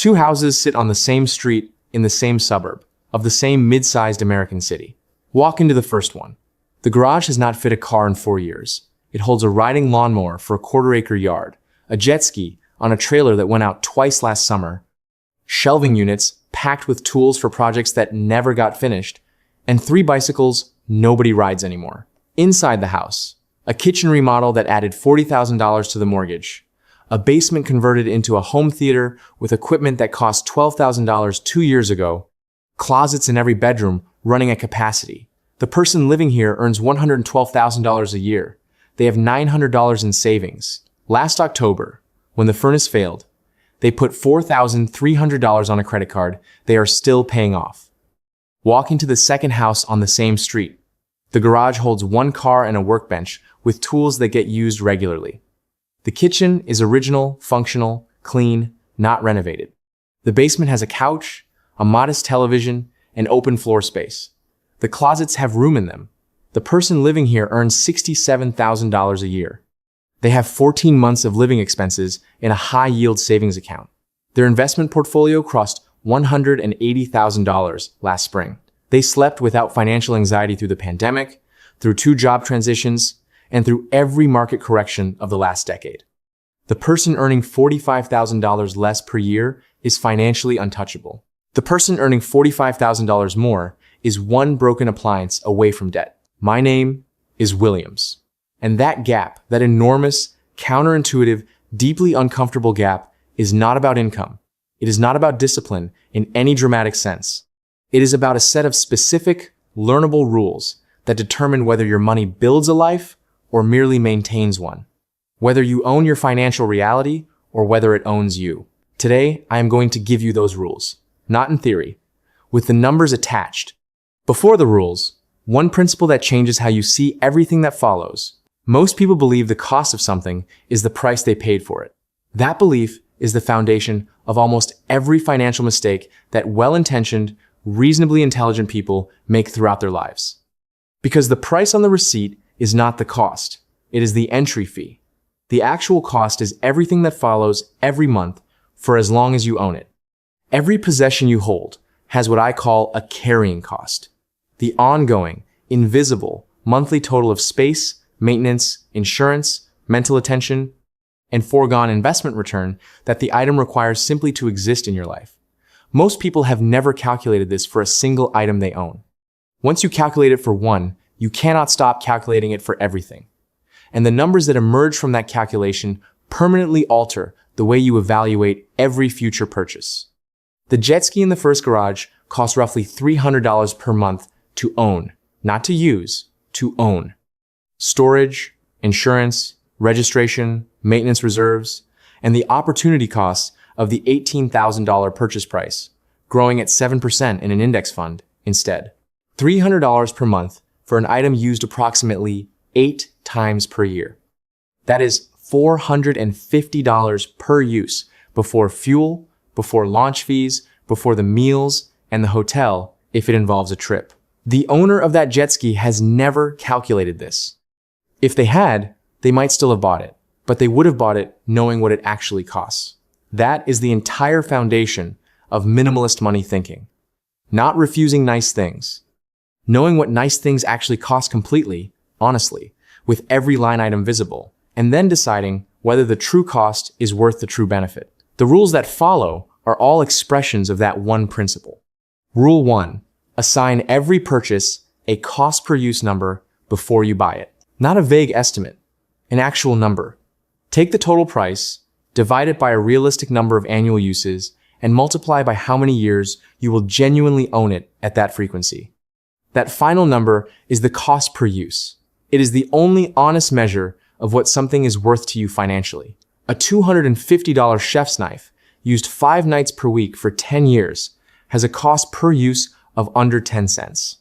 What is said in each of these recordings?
Two houses sit on the same street in the same suburb of the same mid-sized American city. Walk into the first one. The garage has not fit a car in 4 years. It holds a riding lawnmower for a quarter-acre yard, a jet ski on a trailer that went out twice last summer, shelving units packed with tools for projects that never got finished, and 3 bicycles nobody rides anymore. Inside the house, a kitchen remodel that added $40,000 to the mortgage, a basement converted into a home theater with equipment that cost $12,000 2 years ago, closets in every bedroom running at capacity. The person living here earns $112,000 a year. They have $900 in savings. Last October, when the furnace failed, they put $4,300 on a credit card they are still paying off. Walk into the second house on the same street. The garage holds 1 car and a workbench with tools that get used regularly. The kitchen is original, functional, clean, not renovated. The basement has a couch, a modest television, and open floor space. The closets have room in them. The person living here earns $67,000 a year. They have 14 months of living expenses in a high-yield savings account. Their investment portfolio crossed $180,000 last spring. They slept without financial anxiety through the pandemic, through 2 job transitions, and through every market correction of the last decade. The person earning $45,000 less per year is financially untouchable. The person earning $45,000 more is 1 broken appliance away from debt. My name is Williams. And that gap, that enormous, counterintuitive, deeply uncomfortable gap, is not about income. It is not about discipline in any dramatic sense. It is about a set of specific, learnable rules that determine whether your money builds a life or merely maintains one, whether you own your financial reality or whether it owns you. Today, I am going to give you those rules, not in theory, with the numbers attached. Before the rules, one principle that changes how you see everything that follows. Most people believe the cost of something is the price they paid for it. That belief is the foundation of almost every financial mistake that well-intentioned, reasonably intelligent people make throughout their lives. Because the price on the receipt is not the cost. It is the entry fee. The actual cost is everything that follows every month for as long as you own it. Every possession you hold has what I call a carrying cost. The ongoing, invisible, monthly total of space, maintenance, insurance, mental attention, and foregone investment return that the item requires simply to exist in your life. Most people have never calculated this for a single item they own. Once you calculate it for one, you cannot stop calculating it for everything. And the numbers that emerge from that calculation permanently alter the way you evaluate every future purchase. The jet ski in the first garage costs roughly $300 per month to own, not to use, to own. Storage, insurance, registration, maintenance reserves, and the opportunity costs of the $18,000 purchase price, growing at 7% in an index fund instead. $300 per month for an item used approximately 8 times per year. That is $450 per use before fuel, before launch fees, before the meals, and the hotel if it involves a trip. The owner of that jet ski has never calculated this. If they had, they might still have bought it, but they would have bought it knowing what it actually costs. That is the entire foundation of minimalist money thinking. Not refusing nice things. Knowing what nice things actually cost completely, honestly, with every line item visible, and then deciding whether the true cost is worth the true benefit. The rules that follow are all expressions of that one principle. Rule 1. Assign every purchase a cost per use number before you buy it. Not a vague estimate, an actual number. Take the total price, divide it by a realistic number of annual uses, and multiply by how many years you will genuinely own it at that frequency. That final number is the cost per use. It is the only honest measure of what something is worth to you financially. A $250 chef's knife used 5 nights per week for 10 years has a cost per use of under 10 cents.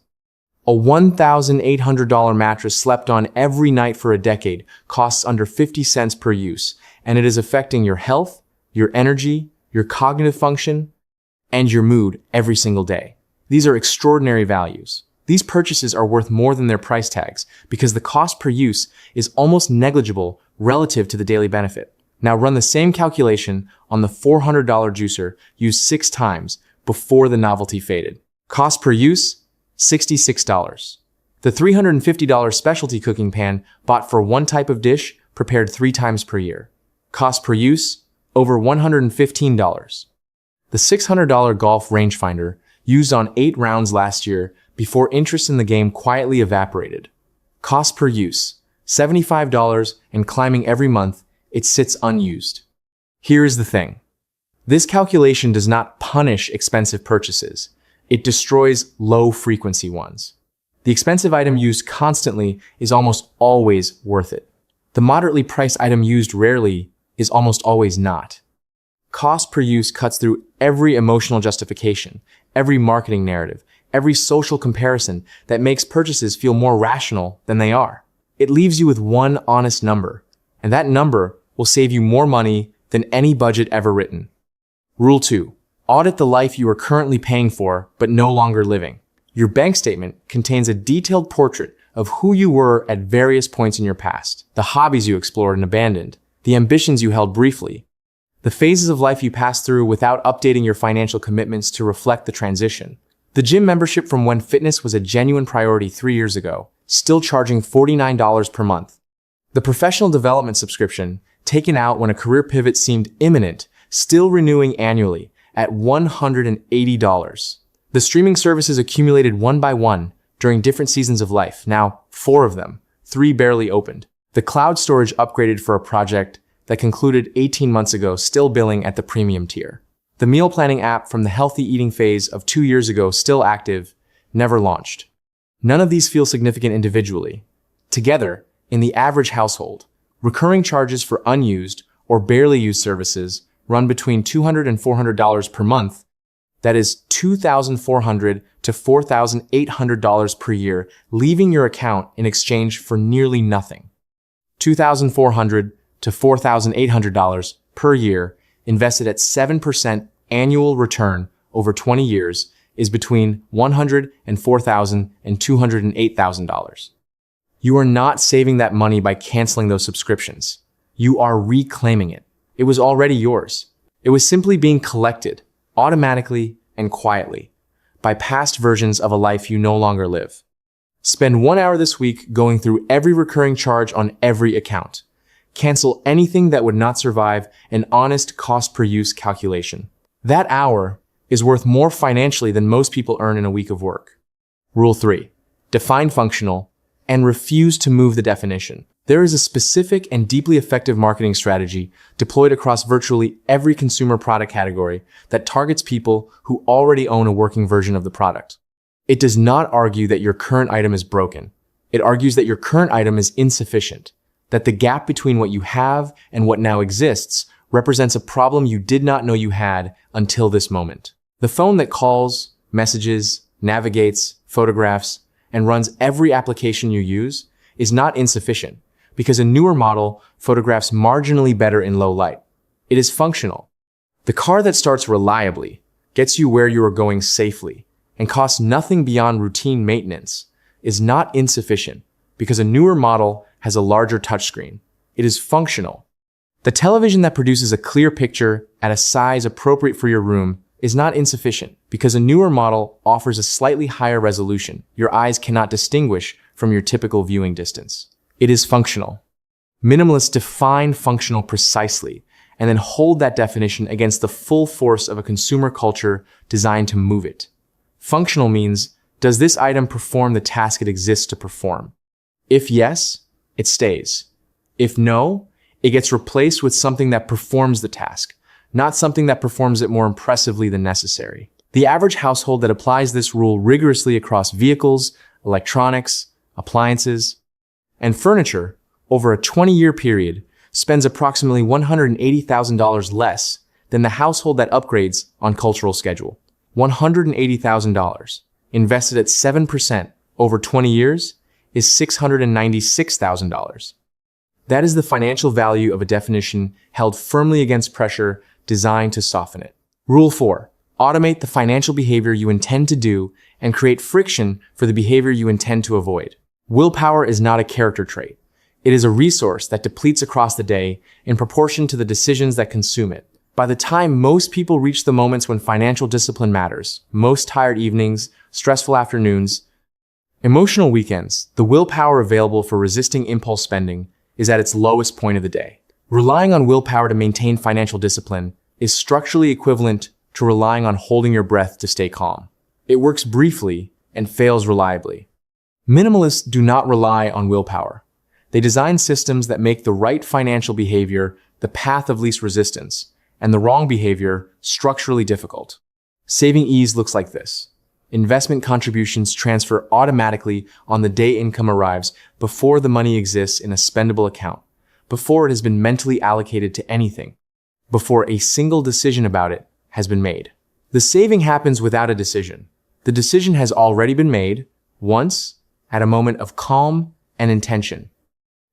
A $1,800 mattress slept on every night for a decade costs under 50 cents per use, and it is affecting your health, your energy, your cognitive function, and your mood every single day. These are extraordinary values. These purchases are worth more than their price tags because the cost per use is almost negligible relative to the daily benefit. Now run the same calculation on the $400 juicer used 6 times before the novelty faded. Cost per use, $66. The $350 specialty cooking pan bought for one type of dish prepared 3 times per year. Cost per use, over $115. The $600 golf rangefinder used on 8 rounds last year before interest in the game quietly evaporated. Cost per use, $75, and climbing every month, it sits unused. Here is the thing. This calculation does not punish expensive purchases. It destroys low-frequency ones. The expensive item used constantly is almost always worth it. The moderately priced item used rarely is almost always not. Cost per use cuts through every emotional justification, every marketing narrative, every social comparison that makes purchases feel more rational than they are. It leaves you with one honest number, and that number will save you more money than any budget ever written. Rule 2. Audit the life you are currently paying for but no longer living. Your bank statement contains a detailed portrait of who you were at various points in your past, the hobbies you explored and abandoned, the ambitions you held briefly, the phases of life you passed through without updating your financial commitments to reflect the transition. The gym membership from when fitness was a genuine priority 3 years ago, still charging $49 per month. The professional development subscription, taken out when a career pivot seemed imminent, still renewing annually at $180. The streaming services accumulated one by one during different seasons of life, now 4 of them, 3 barely opened. The cloud storage upgraded for a project that concluded 18 months ago, still billing at the premium tier. The meal planning app from the healthy eating phase of 2 years ago, still active, never launched. None of these feel significant individually. Together, in the average household, recurring charges for unused or barely used services run between $200 and $400 per month. That is $2,400 to $4,800 per year, leaving your account in exchange for nearly nothing. $2,400 to $4,800 per year invested at 7% annual return over 20 years is between $104,000 and $208,000. You are not saving that money by canceling those subscriptions. You are reclaiming it. It was already yours. It was simply being collected, automatically and quietly, by past versions of a life you no longer live. Spend 1 hour this week going through every recurring charge on every account. Cancel anything that would not survive an honest cost per use calculation. That hour is worth more financially than most people earn in a week of work. Rule 3. Define functional and refuse to move the definition. There is a specific and deeply effective marketing strategy deployed across virtually every consumer product category that targets people who already own a working version of the product. It does not argue that your current item is broken. It argues that your current item is insufficient, that the gap between what you have and what now exists represents a problem you did not know you had until this moment. The phone that calls, messages, navigates, photographs, and runs every application you use is not insufficient, because a newer model photographs marginally better in low light. It is functional. The car that starts reliably, gets you where you are going safely, and costs nothing beyond routine maintenance, is not insufficient, because a newer model has a larger touchscreen. It is functional. The television that produces a clear picture at a size appropriate for your room is not insufficient, because a newer model offers a slightly higher resolution your eyes cannot distinguish from your typical viewing distance. It is functional. Minimalists define functional precisely, and then hold that definition against the full force of a consumer culture designed to move it. Functional means, does this item perform the task it exists to perform? If yes, it stays. If no, it gets replaced with something that performs the task, not something that performs it more impressively than necessary. The average household that applies this rule rigorously across vehicles, electronics, appliances, and furniture over a 20-year period spends approximately $180,000 less than the household that upgrades on cultural schedule. $180,000 invested at 7% over 20 years is $696,000. That is the financial value of a definition held firmly against pressure designed to soften it. Rule 4. Automate the financial behavior you intend to do and create friction for the behavior you intend to avoid. Willpower is not a character trait. It is a resource that depletes across the day in proportion to the decisions that consume it. By the time most people reach the moments when financial discipline matters, most tired evenings, stressful afternoons, emotional weekends, the willpower available for resisting impulse spending is at its lowest point of the day. Relying on willpower to maintain financial discipline is structurally equivalent to relying on holding your breath to stay calm. It works briefly and fails reliably. Minimalists do not rely on willpower. They design systems that make the right financial behavior the path of least resistance, and the wrong behavior structurally difficult. Saving ease looks like this. Investment contributions transfer automatically on the day income arrives before the money exists in a spendable account, before it has been mentally allocated to anything, before a single decision about it has been made. The saving happens without a decision. The decision has already been made, once, at a moment of calm and intention.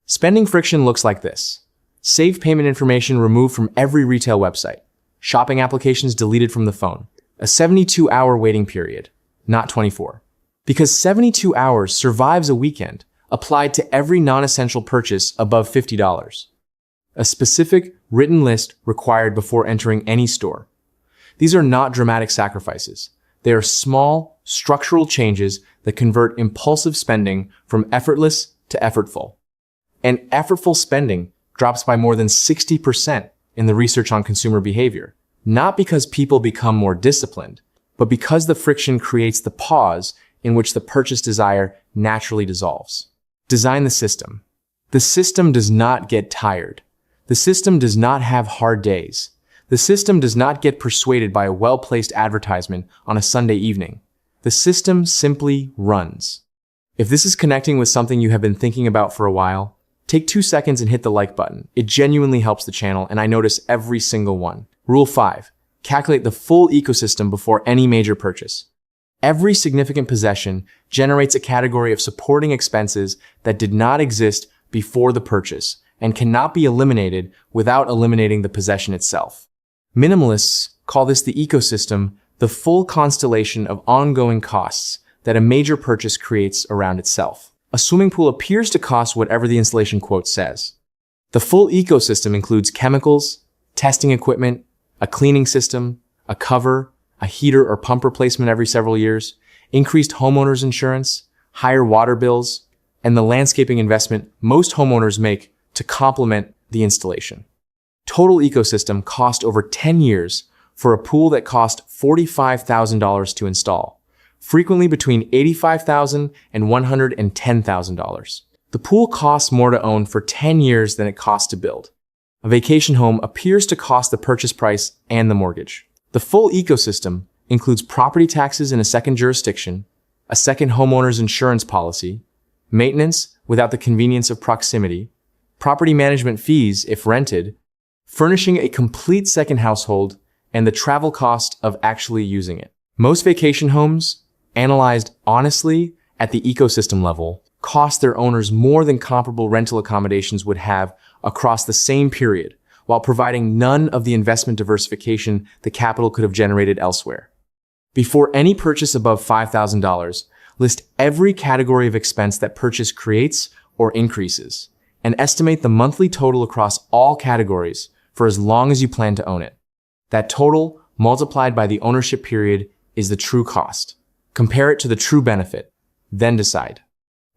Spending friction looks like this. Save payment information removed from every retail website. Shopping applications deleted from the phone. A 72-hour waiting period, not 24. Because 72 hours survives a weekend, applied to every non-essential purchase above $50. A specific written list required before entering any store. These are not dramatic sacrifices. They are small, structural changes that convert impulsive spending from effortless to effortful. And effortful spending drops by more than 60% in the research on consumer behavior, not because people become more disciplined, but because the friction creates the pause in which the purchase desire naturally dissolves. Design the system. The system does not get tired. The system does not have hard days. The system does not get persuaded by a well-placed advertisement on a Sunday evening. The system simply runs. If this is connecting with something you have been thinking about for a while, take 2 seconds and hit the like button. It genuinely helps the channel, and I notice every single one. Rule 5. Calculate the full ecosystem before any major purchase. Every significant possession generates a category of supporting expenses that did not exist before the purchase and cannot be eliminated without eliminating the possession itself. Minimalists call this the ecosystem, the full constellation of ongoing costs that a major purchase creates around itself. A swimming pool appears to cost whatever the installation quote says. The full ecosystem includes chemicals, testing equipment, a cleaning system, a cover, a heater or pump replacement every several years, increased homeowners insurance, higher water bills, and the landscaping investment most homeowners make to complement the installation. Total ecosystem cost over 10 years for a pool that cost $45,000 to install, frequently between $85,000 and $110,000. The pool costs more to own for 10 years than it costs to build. A vacation home appears to cost the purchase price and the mortgage. The full ecosystem includes property taxes in a second jurisdiction, a second homeowner's insurance policy, maintenance without the convenience of proximity, property management fees if rented, furnishing a complete second household, and the travel cost of actually using it. Most vacation homes, analyzed honestly at the ecosystem level, cost their owners more than comparable rental accommodations would have across the same period, while providing none of the investment diversification the capital could have generated elsewhere. Before any purchase above $5,000, list every category of expense that purchase creates or increases, and estimate the monthly total across all categories for as long as you plan to own it. That total, multiplied by the ownership period, is the true cost. Compare it to the true benefit, then decide.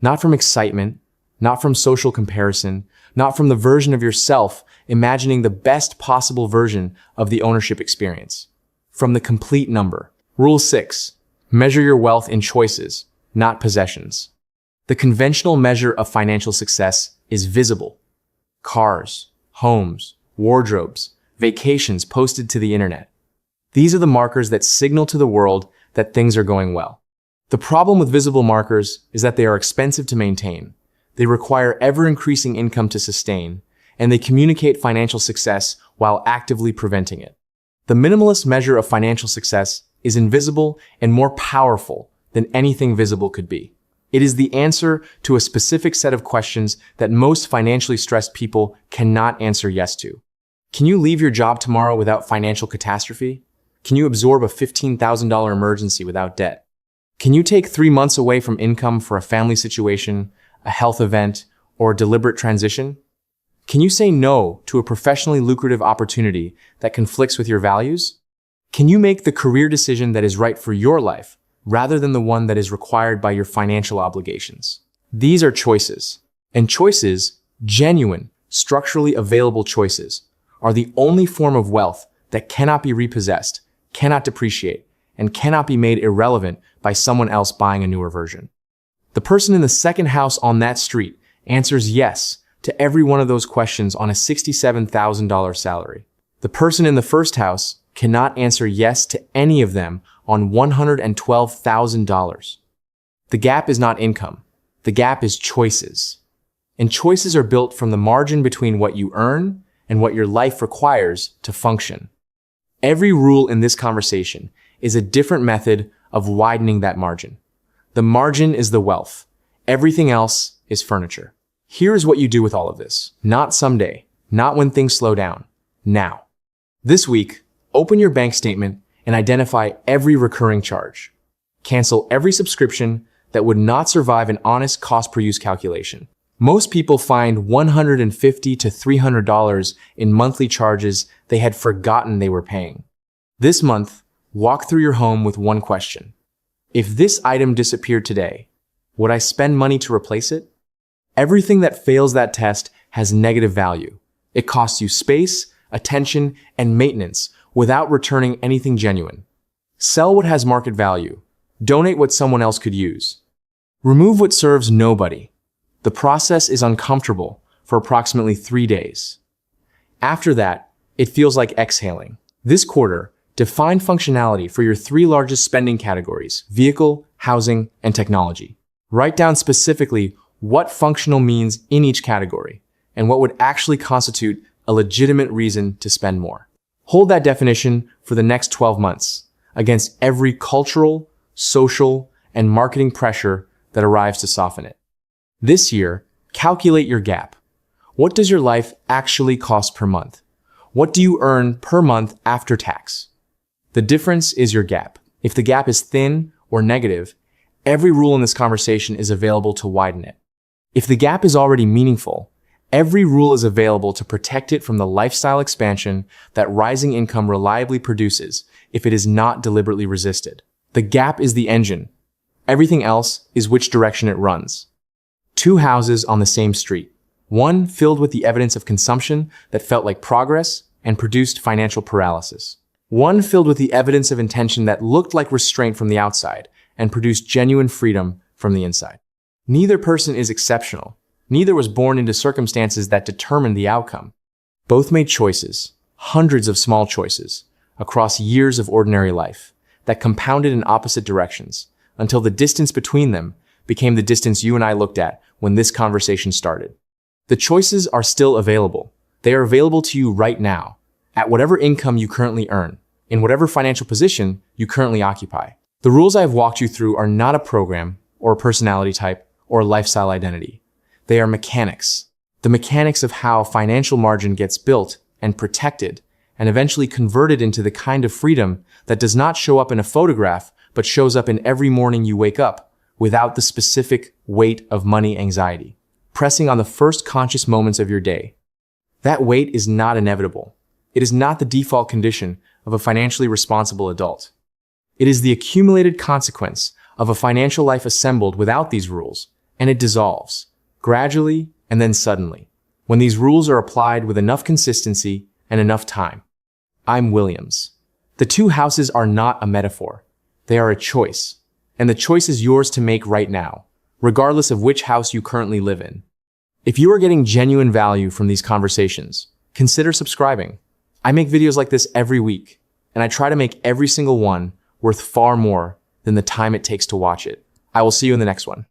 Not from excitement, not from social comparison, not from the version of yourself imagining the best possible version of the ownership experience. From the complete number. Rule 6. Measure your wealth in choices, not possessions. The conventional measure of financial success is visible. Cars, homes, wardrobes, vacations posted to the internet. These are the markers that signal to the world that things are going well. The problem with visible markers is that they are expensive to maintain. They require ever-increasing income to sustain, and they communicate financial success while actively preventing it. The minimalist measure of financial success is invisible and more powerful than anything visible could be. It is the answer to a specific set of questions that most financially stressed people cannot answer yes to. Can you leave your job tomorrow without financial catastrophe? Can you absorb a $15,000 emergency without debt? Can you take 3 months away from income for a family situation, a health event, or a deliberate transition? Can you say no to a professionally lucrative opportunity that conflicts with your values? Can you make the career decision that is right for your life rather than the one that is required by your financial obligations? These are choices. And choices, genuine, structurally available choices, are the only form of wealth that cannot be repossessed, cannot depreciate, and cannot be made irrelevant by someone else buying a newer version. The person in the second house on that street answers yes to every one of those questions on a $67,000 salary. The person in the first house cannot answer yes to any of them on $112,000. The gap is not income. The gap is choices. And choices are built from the margin between what you earn and what your life requires to function. Every rule in this conversation is a different method of widening that margin. The margin is the wealth. Everything else is furniture. Here is what you do with all of this. Not someday, not when things slow down. Now. This week, open your bank statement and identify every recurring charge. Cancel every subscription that would not survive an honest cost per use calculation. Most people find $150 to $300 in monthly charges they had forgotten they were paying. This month, walk through your home with one question. If this item disappeared today, would I spend money to replace it? Everything that fails that test has negative value. It costs you space, attention, and maintenance without returning anything genuine. Sell what has market value. Donate what someone else could use. Remove what serves nobody. The process is uncomfortable for approximately 3 days. After that, it feels like exhaling. This quarter, define functionality for your 3 largest spending categories: vehicle, housing, and technology. Write down specifically what functional means in each category and what would actually constitute a legitimate reason to spend more. Hold that definition for the next 12 months against every cultural, social, and marketing pressure that arrives to soften it. This year, calculate your gap. What does your life actually cost per month? What do you earn per month after tax? The difference is your gap. If the gap is thin or negative, every rule in this conversation is available to widen it. If the gap is already meaningful, every rule is available to protect it from the lifestyle expansion that rising income reliably produces if it is not deliberately resisted. The gap is the engine. Everything else is which direction it runs. 2 houses on the same street. One filled with the evidence of consumption that felt like progress and produced financial paralysis. One filled with the evidence of intention that looked like restraint from the outside and produced genuine freedom from the inside. Neither person is exceptional. Neither was born into circumstances that determined the outcome. Both made choices, hundreds of small choices, across years of ordinary life that compounded in opposite directions until the distance between them became the distance you and I looked at when this conversation started. The choices are still available. They are available to you right now, at whatever income you currently earn, in whatever financial position you currently occupy. The rules I have walked you through are not a program or a personality type or a lifestyle identity. They are mechanics. The mechanics of how financial margin gets built and protected and eventually converted into the kind of freedom that does not show up in a photograph but shows up in every morning you wake up without the specific weight of money anxiety, pressing on the first conscious moments of your day. That weight is not inevitable. It is not the default condition of a financially responsible adult. It is the accumulated consequence of a financial life assembled without these rules, and it dissolves, gradually and then suddenly, when these rules are applied with enough consistency and enough time. I'm Williams. The 2 houses are not a metaphor. They are a choice. And the choice is yours to make right now, regardless of which house you currently live in. If you are getting genuine value from these conversations, consider subscribing. I make videos like this every week, and I try to make every single one worth far more than the time it takes to watch it. I will see you in the next one.